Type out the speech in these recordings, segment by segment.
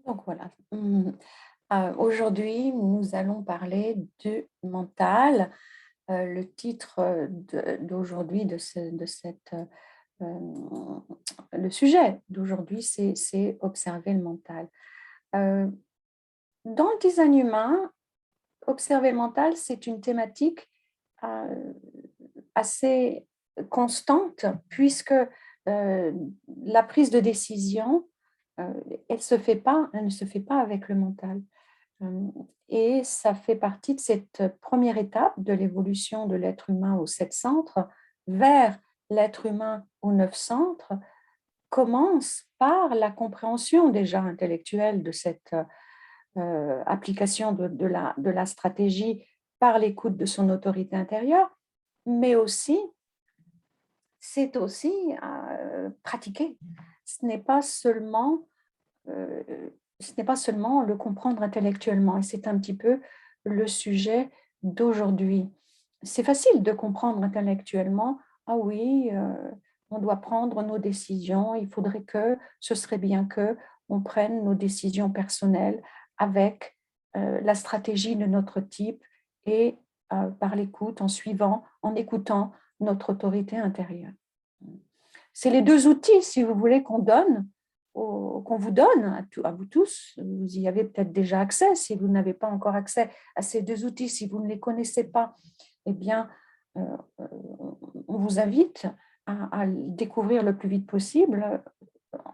Donc voilà. Aujourd'hui, nous allons parler du mental. Le titre d'aujourd'hui, le sujet d'aujourd'hui, c'est observer le mental. Euh, dans le design humain, observer le mental, c'est une thématique euh, assez constante puisque la prise de décision, euh, elle ne se fait pas avec le mental. Et ça fait partie de cette première étape de l'évolution de l'être humain aux 7 centres vers l'être humain aux 9 centres, commence par la compréhension déjà intellectuelle de cette application de la stratégie par l'écoute de son autorité intérieure, mais aussi, c'est aussi pratiquer. Ce n'est pas seulement euh, ce n'est pas seulement le comprendre intellectuellement, et c'est un petit peu le sujet d'aujourd'hui. C'est facile de comprendre intellectuellement, ah oui, on doit prendre nos décisions, il faudrait que, ce serait bien que on prenne nos décisions personnelles avec la stratégie de notre type et par l'écoute, en suivant, en écoutant notre autorité intérieure. C'est les deux outils, si vous voulez, qu'on vous donne à vous tous. Vous y avez peut-être déjà accès. Si vous n'avez pas encore accès à ces deux outils, si vous ne les connaissez pas, eh bien, euh, on vous invite à découvrir le plus vite possible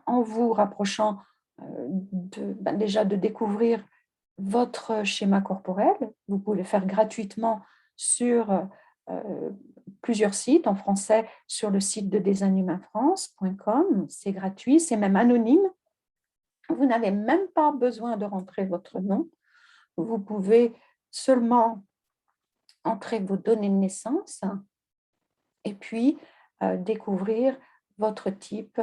en vous rapprochant déjà de découvrir votre schéma corporel. Vous pouvez le faire gratuitement sur euh, plusieurs sites en français, sur le site de designhumainfrance.com. C'est gratuit, c'est même anonyme. Vous n'avez même pas besoin de rentrer votre nom. Vous pouvez seulement entrer vos données de naissance et puis découvrir votre type.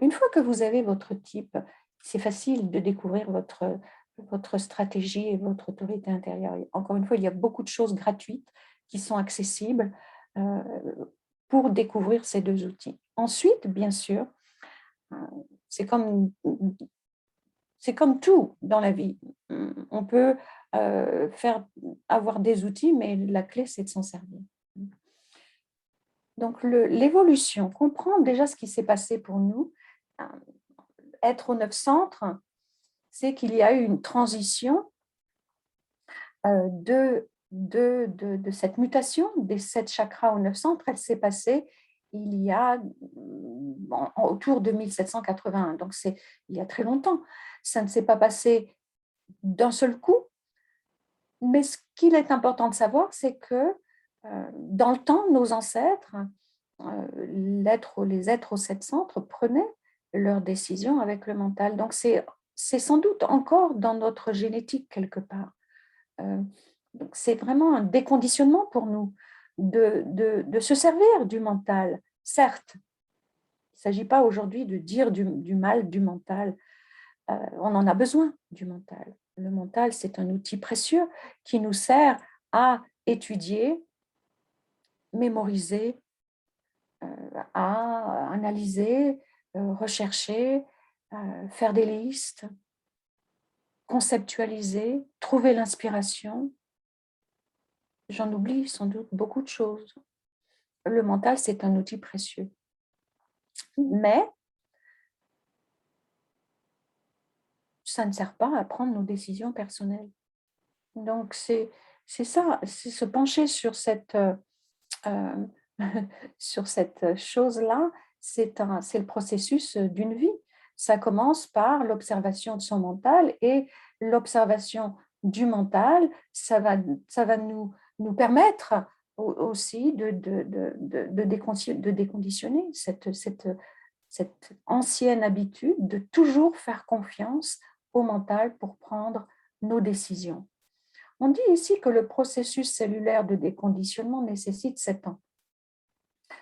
Une fois que vous avez votre type, c'est facile de découvrir votre stratégie et votre autorité intérieure. Encore une fois, il y a beaucoup de choses gratuites qui sont accessibles euh, pour découvrir ces deux outils. Ensuite, bien sûr, euh, c'est comme, c'est comme tout dans la vie. On peut avoir des outils, mais la clé, c'est de s'en servir. Donc, l'évolution, comprendre déjà ce qui s'est passé pour nous, être aux 9 centres, c'est qu'il y a eu une transition de cette mutation des 7 chakras aux 9 centres. Elle s'est passée il y a autour de 1781, donc c'est il y a très longtemps. Ça ne s'est pas passé d'un seul coup, mais ce qu'il est important de savoir, c'est que dans le temps, nos ancêtres, les êtres aux 7 centres prenaient leurs décisions avec le mental. Donc, c'est sans doute encore dans notre génétique quelque part. Donc c'est vraiment un déconditionnement pour nous de se servir du mental. Certes, il ne s'agit pas aujourd'hui de dire du mal du mental. On en a besoin du mental. Le mental, c'est un outil précieux qui nous sert à étudier, mémoriser, à analyser, rechercher, faire des listes, conceptualiser, trouver l'inspiration. J'en oublie sans doute beaucoup de choses. Le mental, c'est un outil précieux. Mais ça ne sert pas à prendre nos décisions personnelles. Donc, c'est ça, c'est se pencher sur euh, sur cette chose-là, c'est le processus d'une vie. Ça commence par l'observation de son mental et l'observation du mental, ça va nous permettre aussi de déconditionner cette ancienne habitude de toujours faire confiance au mental pour prendre nos décisions. On dit ici que le processus cellulaire de déconditionnement nécessite 7 ans,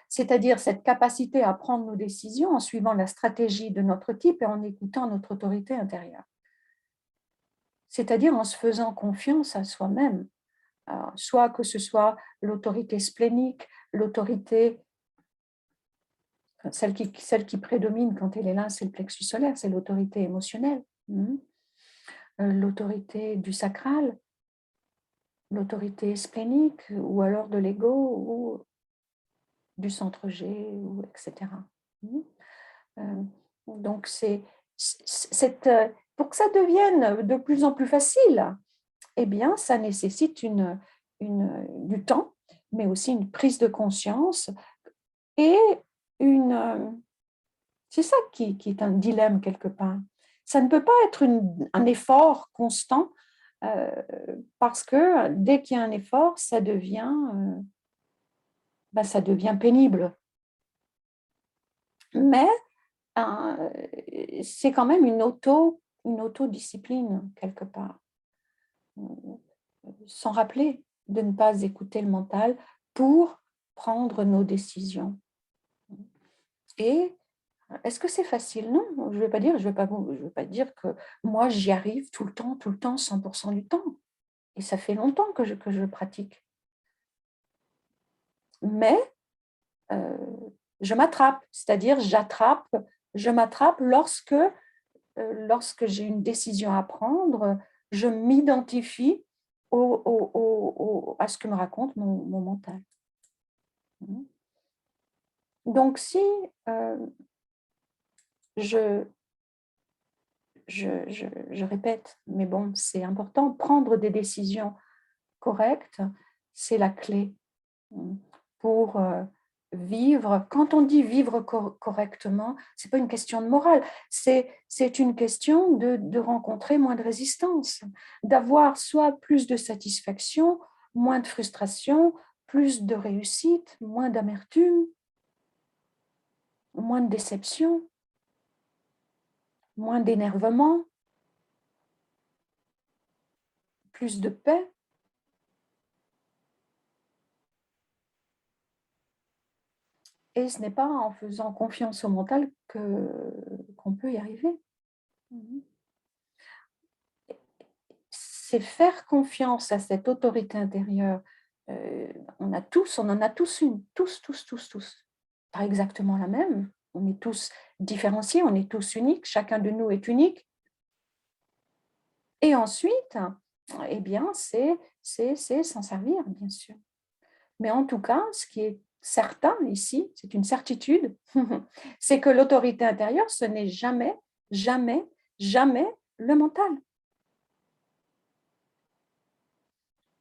c'est-à-dire cette capacité à prendre nos décisions en suivant la stratégie de notre type et en écoutant notre autorité intérieure, c'est-à-dire en se faisant confiance à soi-même, soit que ce soit l'autorité splénique, l'autorité, celle qui prédomine quand elle est là, c'est le plexus solaire, c'est l'autorité émotionnelle. l'autorité du sacral, l'autorité splénique, ou alors de l'ego, ou du centre G, ou etc. Donc, pour que ça devienne de plus en plus facile, eh bien, ça nécessite du temps, mais aussi une prise de conscience et c'est ça qui est un dilemme quelque part. Ça ne peut pas être un effort constant parce que dès qu'il y a un effort, ça devient pénible. Mais c'est quand même une autodiscipline quelque part. S'en rappeler de ne pas écouter le mental pour prendre nos décisions. Et est-ce que c'est facile? Non, je ne vais pas dire que moi j'y arrive tout le temps, 100% du temps. Et ça fait longtemps que je pratique. Mais je m'attrape, c'est-à-dire je m'attrape lorsque j'ai une décision à prendre, je m'identifie à ce que me raconte mon mental. Donc, si je répète, mais bon, c'est important, prendre des décisions correctes, c'est la clé pour vivre. Quand on dit vivre correctement, ce n'est pas une question de morale, c'est une question de rencontrer moins de résistance, d'avoir soit plus de satisfaction, moins de frustration, plus de réussite, moins d'amertume, moins de déception, moins d'énervement, plus de paix. Et ce n'est pas en faisant confiance au mental qu'on peut y arriver. C'est faire confiance à cette autorité intérieure. On en a tous une, tous. Pas exactement la même. On est tous différenciés, on est tous uniques, chacun de nous est unique. Et ensuite, eh bien, c'est s'en servir, bien sûr. Mais en tout cas, ce qui est certain ici, c'est une certitude, c'est que l'autorité intérieure, ce n'est jamais, jamais, jamais le mental.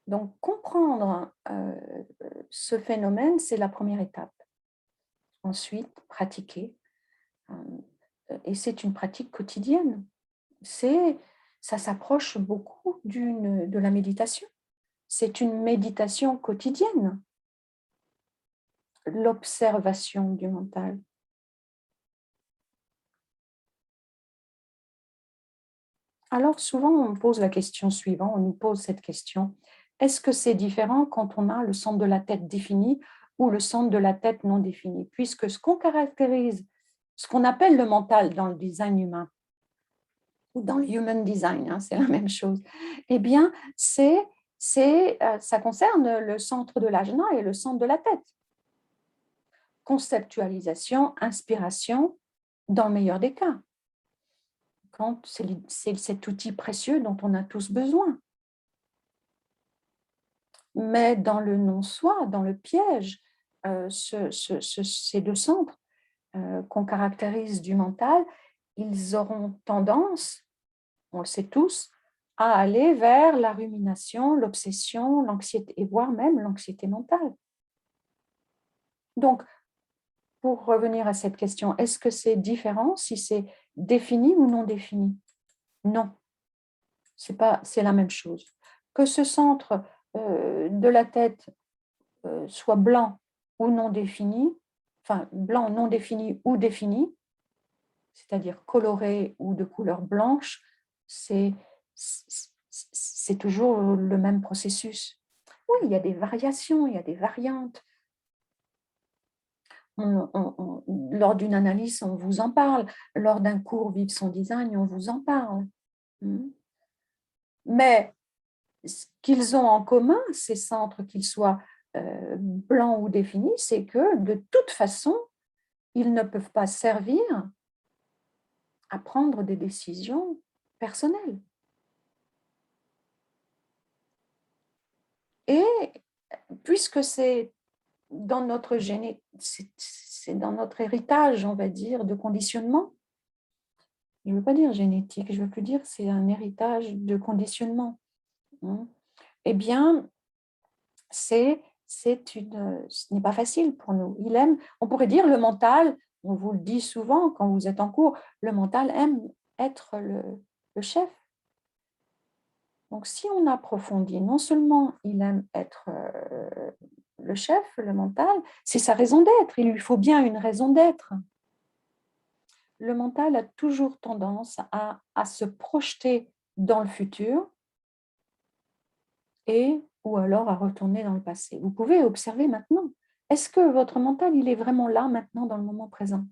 Donc, comprendre ce phénomène, c'est la première étape. Ensuite, pratiquer. Et c'est une pratique quotidienne. Ça s'approche beaucoup de la méditation. C'est une méditation quotidienne, l'observation du mental. Alors, souvent, on me pose la question suivante, on nous pose cette question. Est-ce que c'est différent quand on a le centre de la tête défini ou le centre de la tête non défini? Puisque ce qu'on caractérise, ce qu'on appelle le mental dans le design humain, ou dans le human design, c'est la même chose, eh bien, ça concerne le centre de l'ajna et le centre de la tête. Conceptualisation, inspiration, dans le meilleur des cas. Quand c'est cet outil précieux dont on a tous besoin. Mais dans le non-soi, dans le piège, ces deux centres qu'on caractérise du mental, ils auront tendance, on le sait tous, à aller vers la rumination, l'obsession, l'anxiété, et voire même l'anxiété mentale. Donc, pour revenir à cette question, est-ce que c'est différent si c'est défini ou non défini? Non, c'est la même chose. Que ce centre de la tête soit blanc ou non défini, enfin blanc non défini ou défini, c'est-à-dire coloré ou de couleur blanche, c'est toujours le même processus. Oui, il y a des variations, il y a des variantes. Lors d'une analyse, on vous en parle. Lors d'un cours Vive son design, on vous en parle. Mais ce qu'ils ont en commun, ces centres, qu'ils soient blancs ou définis, c'est que de toute façon, ils ne peuvent pas servir à prendre des décisions personnelles. Et puisque c'est dans notre c'est dans notre héritage, on va dire, de conditionnement, je ne veux pas dire génétique, je veux plus dire c'est un héritage de conditionnement. Hein. Eh bien, ce n'est pas facile pour nous. On pourrait dire le mental, on vous le dit souvent quand vous êtes en cours, le mental aime être le chef. Donc, si on approfondit, non seulement il aime être le chef, le mental, c'est sa raison d'être, il lui faut bien une raison d'être. Le mental a toujours tendance à se projeter dans le futur ou alors à retourner dans le passé. Vous pouvez observer maintenant. Est-ce que votre mental, il est vraiment là maintenant dans le moment présent?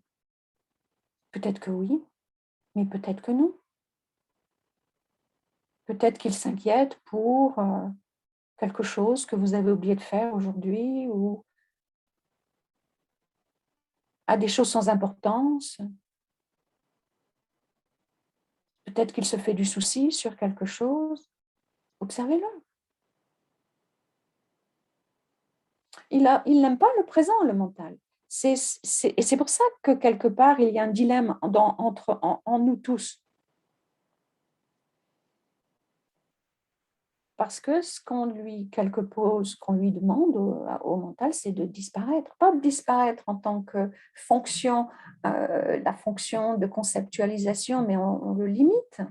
Peut-être que oui, mais peut-être que non. Peut-être qu'il s'inquiète pour quelque chose que vous avez oublié de faire aujourd'hui ou à des choses sans importance. Peut-être qu'il se fait du souci sur quelque chose. Observez-le. Il n'aime pas le présent, le mental. Et c'est pour ça que quelque part, il y a un dilemme en nous tous. Parce que qu'on lui demande au mental, c'est de disparaître. Pas de disparaître en tant que fonction, la fonction de conceptualisation, mais on le limite.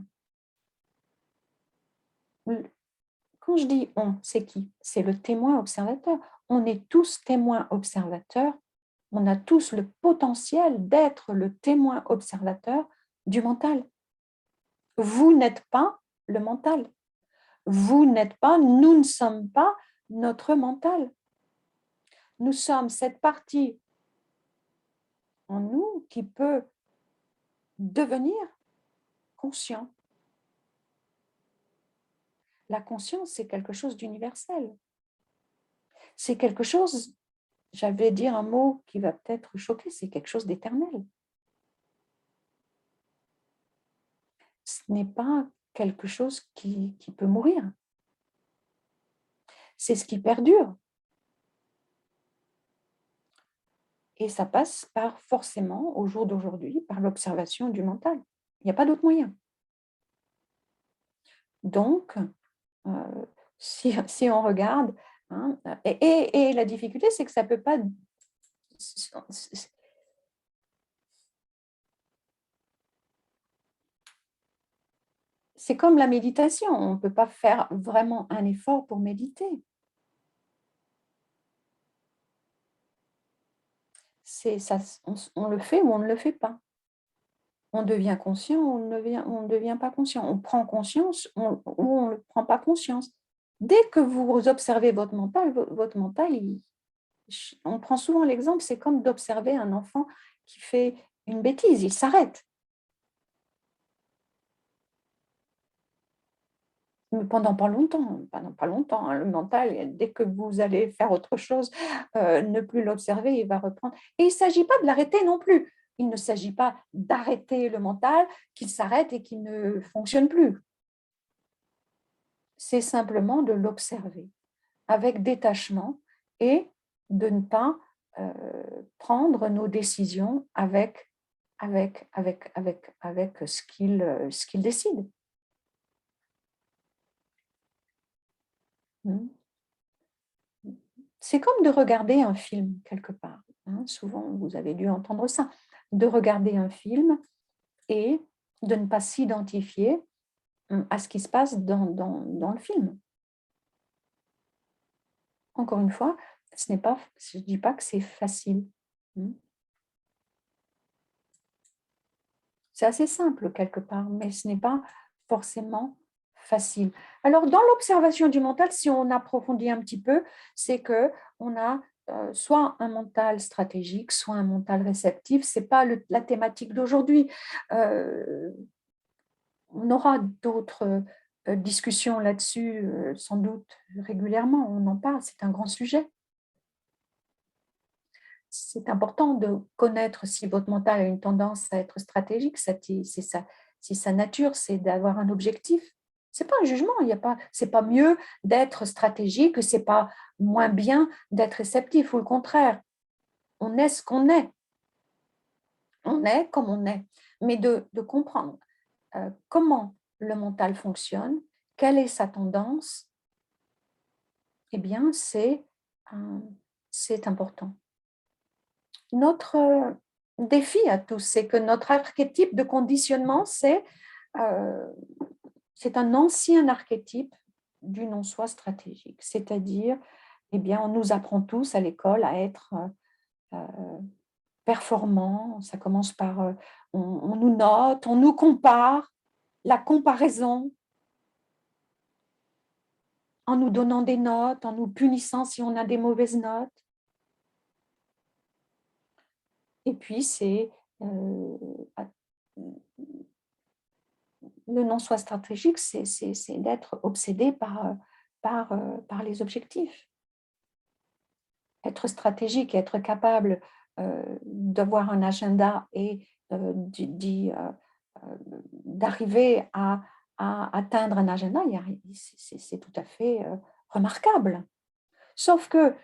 Quand je dis on, c'est qui? C'est le témoin observateur. On est tous témoins observateurs. On a tous le potentiel d'être le témoin observateur du mental. Vous n'êtes pas le mental. Nous ne sommes pas notre mental. Nous sommes cette partie en nous qui peut devenir conscient. La conscience, c'est quelque chose d'universel. C'est quelque chose, j'allais dire un mot qui va peut-être choquer, c'est quelque chose d'éternel. Ce n'est pas quelque chose qui peut mourir. C'est ce qui perdure. Et ça passe forcément, au jour d'aujourd'hui, par l'observation du mental. Il n'y a pas d'autre moyen. Donc, si on regarde, hein, et la difficulté, c'est que ça ne peut pas... C'est comme la méditation, on ne peut pas faire vraiment un effort pour méditer. On le fait ou on ne le fait pas. On devient conscient ou on ne devient pas conscient. On prend conscience ou on ne prend pas conscience. Dès que vous observez votre mental, on prend souvent l'exemple, c'est comme d'observer un enfant qui fait une bêtise, il s'arrête. Mais pendant pas longtemps, hein, le mental, dès que vous allez faire autre chose, ne plus l'observer, il va reprendre. Et il ne s'agit pas de l'arrêter non plus. Il ne s'agit pas d'arrêter le mental, qu'il s'arrête et qu'il ne fonctionne plus. C'est simplement de l'observer avec détachement et de ne pas prendre nos décisions avec ce qu'il décide. C'est comme de regarder un film quelque part. Hein. Souvent, vous avez dû entendre ça. De regarder un film et de ne pas s'identifier à ce qui se passe dans le film. Encore une fois, je ne dis pas que c'est facile. C'est assez simple quelque part, mais ce n'est pas forcément facile. Alors, dans l'observation du mental, si on approfondit un petit peu, c'est qu'on a soit un mental stratégique, soit un mental réceptif. Ce n'est pas la thématique d'aujourd'hui. On aura d'autres discussions là-dessus, sans doute régulièrement. On en parle, c'est un grand sujet. C'est important de connaître si votre mental a une tendance à être stratégique, si sa nature, c'est d'avoir un objectif, C'est pas un jugement, c'est pas mieux d'être stratégique, c'est pas moins bien d'être réceptif, ou le contraire. On est ce qu'on est. On est comme on est. Mais de comprendre comment le mental fonctionne, quelle est sa tendance, eh bien, c'est important. Notre défi à tous, c'est que notre archétype de conditionnement, euh, c'est un ancien archétype du non-soi stratégique. C'est-à-dire, eh bien, on nous apprend tous à l'école à être performants. Ça commence par, on nous note, on nous compare, la comparaison, en nous donnant des notes, en nous punissant si on a des mauvaises notes. Et puis, c'est le non-soi stratégique, c'est d'être obsédé par les objectifs. Être stratégique et être capable d'avoir un agenda et d'arriver à atteindre un agenda, c'est tout à fait remarquable. Sauf que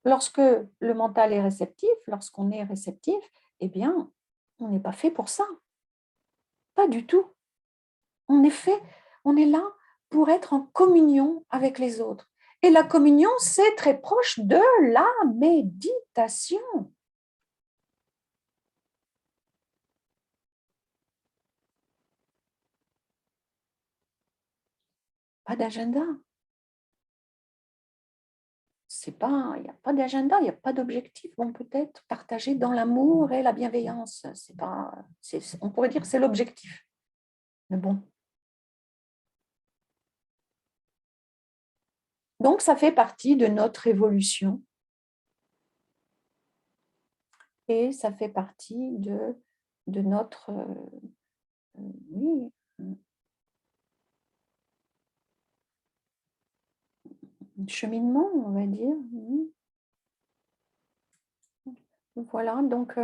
lorsque le mental est réceptif, lorsqu'on est réceptif, eh bien, on n'est pas fait pour ça. Pas du tout. On est fait, on est là pour être en communion avec les autres. Et la communion, c'est très proche de la méditation. Pas d'agenda. Il n'y a pas d'agenda, il n'y a pas d'objectif. On peut être partagé dans l'amour et la bienveillance. On pourrait dire que c'est l'objectif. Mais bon. Donc, ça fait partie de notre évolution. Et ça fait partie de notre oui, cheminement, on va dire. Voilà, donc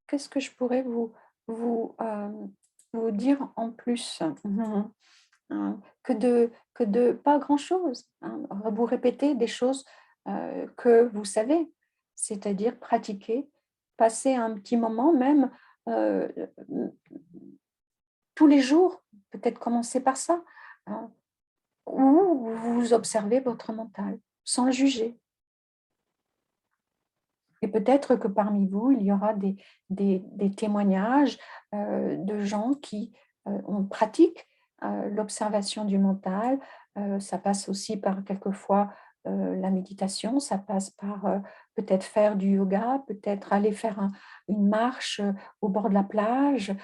qu'est-ce que je pourrais vous, vous dire en plus que de pas grand-chose. Vous répétez des choses que vous savez, c'est-à-dire pratiquer, passer un petit moment même euh, tous les jours, peut-être commencer par ça, hein, où vous observez votre mental sans le juger. Et peut-être que parmi vous, il y aura des témoignages de gens qui pratiquent l'observation du mental. Ça passe aussi par quelquefois la méditation, ça passe par peut-être faire du yoga, peut-être aller faire une marche au bord de la plage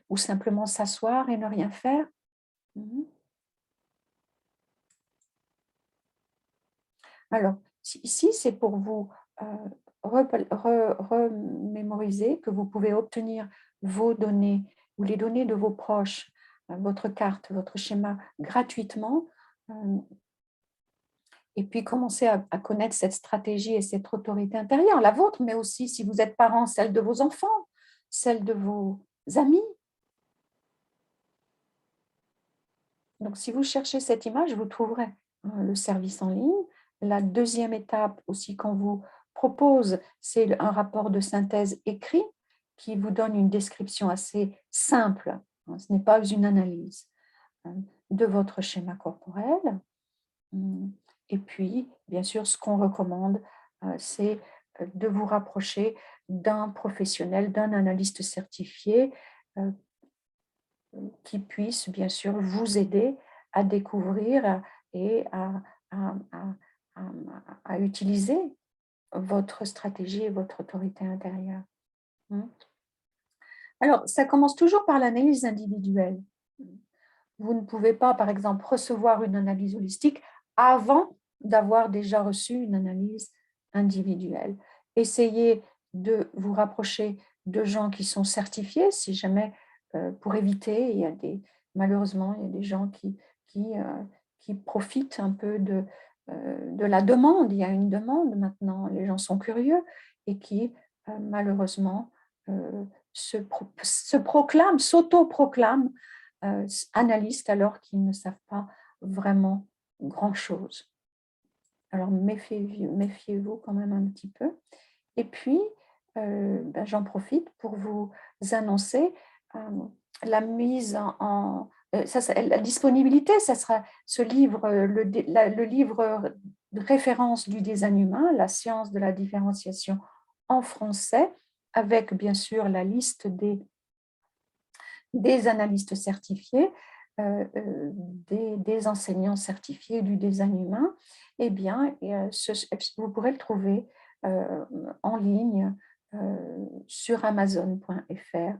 ou simplement s'asseoir et ne rien faire. Mhm. Alors, ici, c'est pour vous remémoriser que vous pouvez obtenir vos données ou les données de vos proches, votre carte, votre schéma gratuitement, et puis commencer à connaître cette stratégie et cette autorité intérieure, la vôtre, mais aussi, si vous êtes parent, celle de vos enfants, celle de vos amis. Donc, si vous cherchez cette image, vous trouverez le service en ligne. La deuxième étape aussi qu'on vous propose, c'est un rapport de synthèse écrit qui vous donne une description assez simple, ce n'est pas une analyse, de votre schéma corporel. Et puis, bien sûr, ce qu'on recommande, c'est de vous rapprocher d'un professionnel, d'un analyste certifié qui puisse, bien sûr, vous aider à découvrir et à, à- à utiliser votre stratégie et votre autorité intérieure. Alors, ça commence toujours par l'analyse individuelle. Vous ne pouvez pas, par exemple, recevoir une analyse holistique avant d'avoir déjà reçu une analyse individuelle. Essayez de vous rapprocher de gens qui sont certifiés, si jamais, pour éviter, malheureusement, il y a des gens qui profitent un peu de la demande. Il y a une demande maintenant, les gens sont curieux et qui, malheureusement, se proclament, s'auto-proclament analystes alors qu'ils ne savent pas vraiment grand-chose. Alors, méfiez-vous quand même un petit peu. Et puis, j'en profite pour vous annoncer la mise la disponibilité. Ça sera ce livre, le livre de référence du design humain, la science de la différenciation en français, avec bien sûr la liste des analystes certifiés, des enseignants certifiés du design humain. Eh bien, vous pourrez le trouver en ligne sur amazon.fr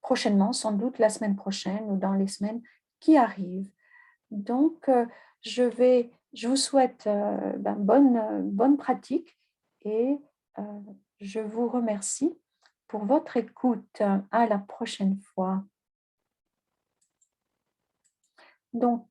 prochainement, sans doute la semaine prochaine ou dans les semaines qui arrivent. Donc, je vous souhaite bonne pratique et je vous remercie pour votre écoute. À la prochaine fois. Donc,